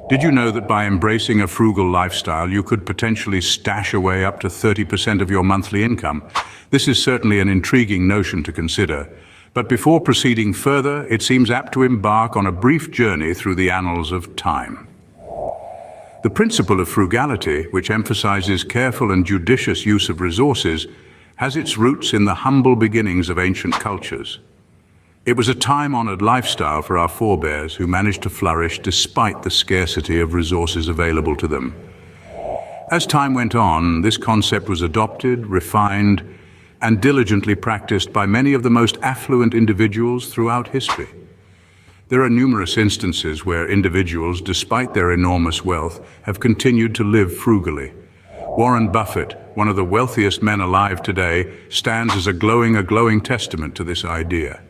Did you know that by embracing a frugal lifestyle, you could potentially stash away up to 30% of your monthly income? This is certainly an intriguing notion to consider. But before proceeding further, it seems apt to embark on a brief journey through the annals of time. The principle of frugality, which emphasizes careful and judicious use of resources, has its roots in the humble beginnings of ancient cultures. It was a time-honored lifestyle for our forebears who managed to flourish despite the scarcity of resources available to them. As time went on, this concept was adopted, refined, and diligently practiced by many of the most affluent individuals throughout history. There are numerous instances where individuals, despite their enormous wealth, have continued to live frugally. Warren Buffett, one of the wealthiest men alive today, stands as a glowing testament to this idea.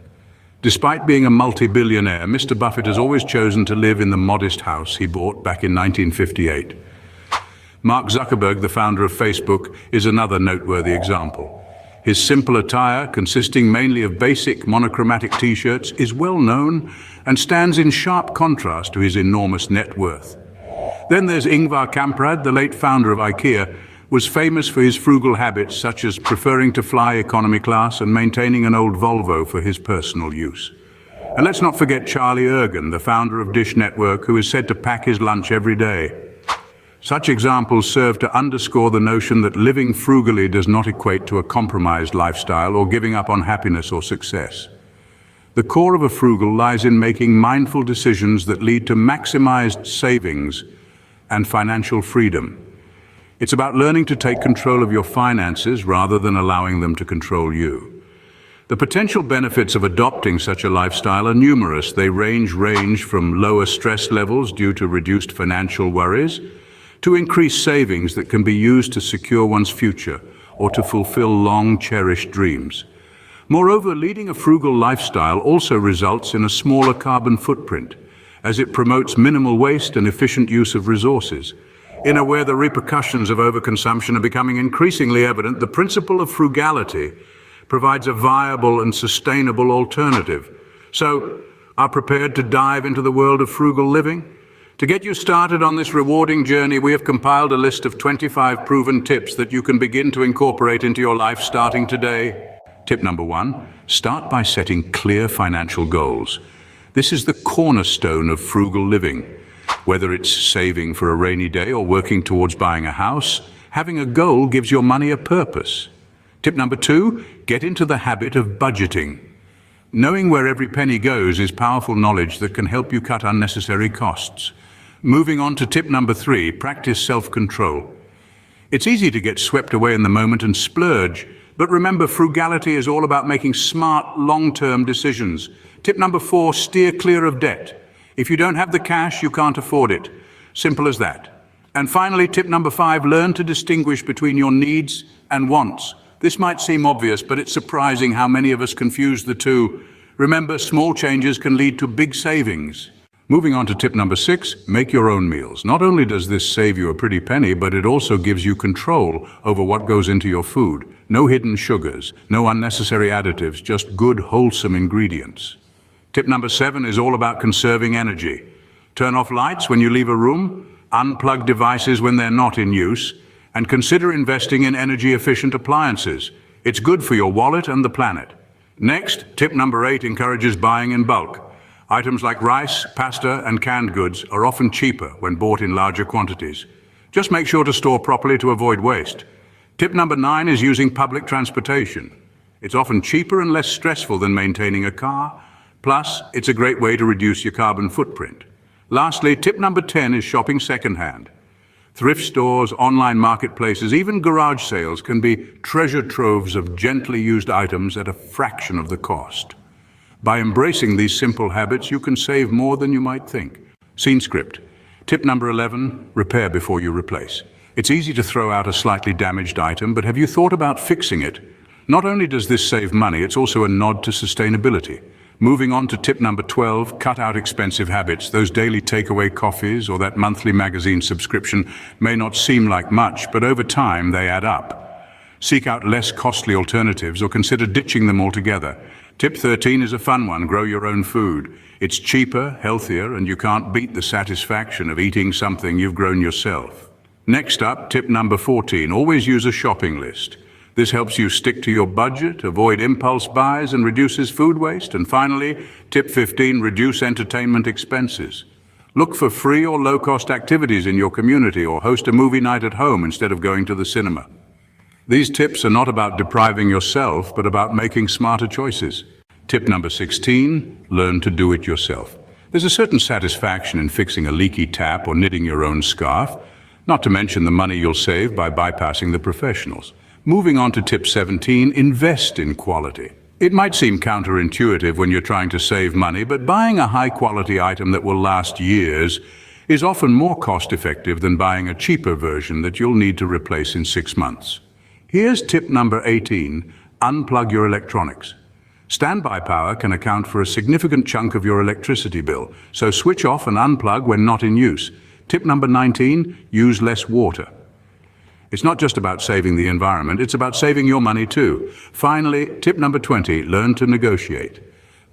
Despite being a multi-billionaire, Mr. Buffett has always chosen to live in the modest house he bought back in 1958. Mark Zuckerberg, the founder of Facebook, is another noteworthy example. His simple attire, consisting mainly of basic monochromatic t-shirts, is well known and stands in sharp contrast to his enormous net worth. Then there's Ingvar Kamprad, the late founder of IKEA, was famous for his frugal habits such as preferring to fly economy class and maintaining an old Volvo for his personal use. And let's not forget Charlie Ergen, the founder of Dish Network, who is said to pack his lunch every day. Such examples serve to underscore the notion that living frugally does not equate to a compromised lifestyle or giving up on happiness or success. The core of a frugal lies in making mindful decisions that lead to maximized savings and financial freedom. It's about learning to take control of your finances rather than allowing them to control you. The potential benefits of adopting such a lifestyle are numerous. They range from lower stress levels due to reduced financial worries, to increased savings that can be used to secure one's future or to fulfill long-cherished dreams. Moreover, leading a frugal lifestyle also results in a smaller carbon footprint, as it promotes minimal waste and efficient use of resources. In a where the repercussions of overconsumption are becoming increasingly evident, the principle of frugality provides a viable and sustainable alternative. So, are prepared to dive into the world of frugal living? To get you started on this rewarding journey, we have compiled a list of 25 proven tips that you can begin to incorporate into your life starting today. Tip number 1, start by setting clear financial goals. This is the cornerstone of frugal living. Whether it's saving for a rainy day or working towards buying a house, having a goal gives your money a purpose. Tip number 2, get into the habit of budgeting. Knowing where every penny goes is powerful knowledge that can help you cut unnecessary costs. Moving on to tip number 3, practice self-control. It's easy to get swept away in the moment and splurge, but remember, frugality is all about making smart, long-term decisions. Tip number 4, steer clear of debt. If you don't have the cash, you can't afford it. Simple as that. And finally, tip number 5, learn to distinguish between your needs and wants. This might seem obvious, but it's surprising how many of us confuse the two. Remember, small changes can lead to big savings. Moving on to tip number 6, make your own meals. Not only does this save you a pretty penny, but it also gives you control over what goes into your food. No hidden sugars, no unnecessary additives, just good, wholesome ingredients. Tip number 7 is all about conserving energy. Turn off lights when you leave a room, unplug devices when they're not in use, and consider investing in energy-efficient appliances. It's good for your wallet and the planet. Next, tip number 8 encourages buying in bulk. Items like rice, pasta, and canned goods are often cheaper when bought in larger quantities. Just make sure to store properly to avoid waste. Tip number 9 is using public transportation. It's often cheaper and less stressful than maintaining a car. Plus, it's a great way to reduce your carbon footprint. Lastly, tip number 10 is shopping secondhand. Thrift stores, online marketplaces, even garage sales can be treasure troves of gently used items at a fraction of the cost. By embracing these simple habits, you can save more than you might think. Scene script. Tip number 11, repair before you replace. It's easy to throw out a slightly damaged item, but have you thought about fixing it? Not only does this save money, it's also a nod to sustainability. Moving on to tip number 12, cut out expensive habits. Those daily takeaway coffees or that monthly magazine subscription may not seem like much, but over time they add up. Seek out less costly alternatives or consider ditching them altogether. Tip 13 is a fun one: grow your own food. It's cheaper, healthier, and you can't beat the satisfaction of eating something you've grown yourself. Next up, tip number 14, always use a shopping list. This helps you stick to your budget, avoid impulse buys, and reduces food waste. And finally, tip 15, reduce entertainment expenses. Look for free or low-cost activities in your community, or host a movie night at home instead of going to the cinema. These tips are not about depriving yourself, but about making smarter choices. Tip number 16, learn to do it yourself. There's a certain satisfaction in fixing a leaky tap or knitting your own scarf, not to mention the money you'll save by bypassing the professionals. Moving on to tip 17, invest in quality. It might seem counterintuitive when you're trying to save money, but buying a high-quality item that will last years is often more cost-effective than buying a cheaper version that you'll need to replace in 6 months. Here's tip number 18, unplug your electronics. Standby power can account for a significant chunk of your electricity bill, so switch off and unplug when not in use. Tip number 19, use less water. It's not just about saving the environment, it's about saving your money too. Finally, tip number 20, learn to negotiate.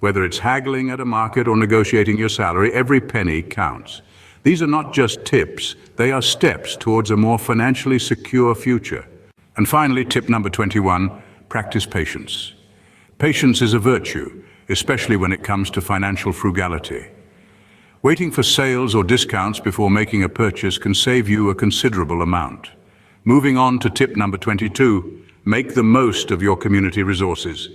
Whether it's haggling at a market or negotiating your salary, every penny counts. These are not just tips, they are steps towards a more financially secure future. And finally, tip number 21, practice patience. Patience is a virtue, especially when it comes to financial frugality. Waiting for sales or discounts before making a purchase can save you a considerable amount. Moving on to tip number 22, make the most of your community resources.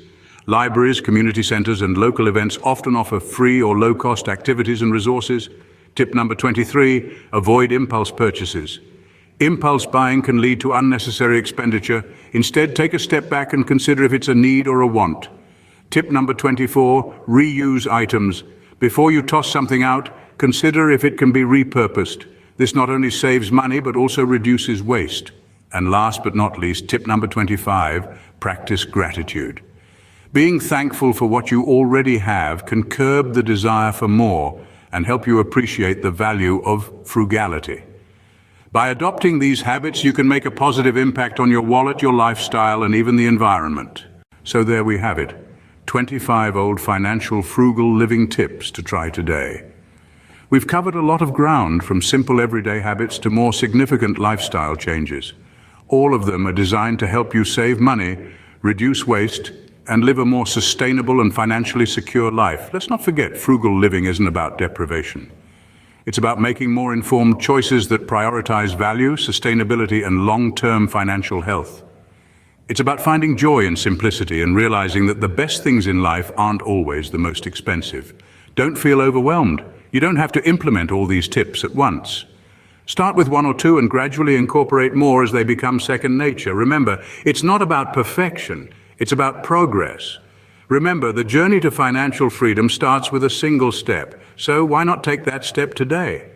Libraries, community centers, and local events often offer free or low-cost activities and resources. Tip number 23, avoid impulse purchases. Impulse buying can lead to unnecessary expenditure. Instead, take a step back and consider if it's a need or a want. Tip number 24, reuse items. Before you toss something out, consider if it can be repurposed. This not only saves money, but also reduces waste. And last but not least, tip number 25, practice gratitude. Being thankful for what you already have can curb the desire for more and help you appreciate the value of frugality. By adopting these habits, you can make a positive impact on your wallet, your lifestyle, and even the environment. So there we have it, 25 old financial frugal living tips to try today. We've covered a lot of ground, from simple everyday habits to more significant lifestyle changes. All of them are designed to help you save money, reduce waste, and live a more sustainable and financially secure life. Let's not forget, frugal living isn't about deprivation. It's about making more informed choices that prioritize value, sustainability, and long-term financial health. It's about finding joy in simplicity and realizing that the best things in life aren't always the most expensive. Don't feel overwhelmed. You don't have to implement all these tips at once. Start with 1 or 2 and gradually incorporate more as they become second nature. Remember, it's not about perfection, it's about progress. Remember, the journey to financial freedom starts with a single step, so why not take that step today?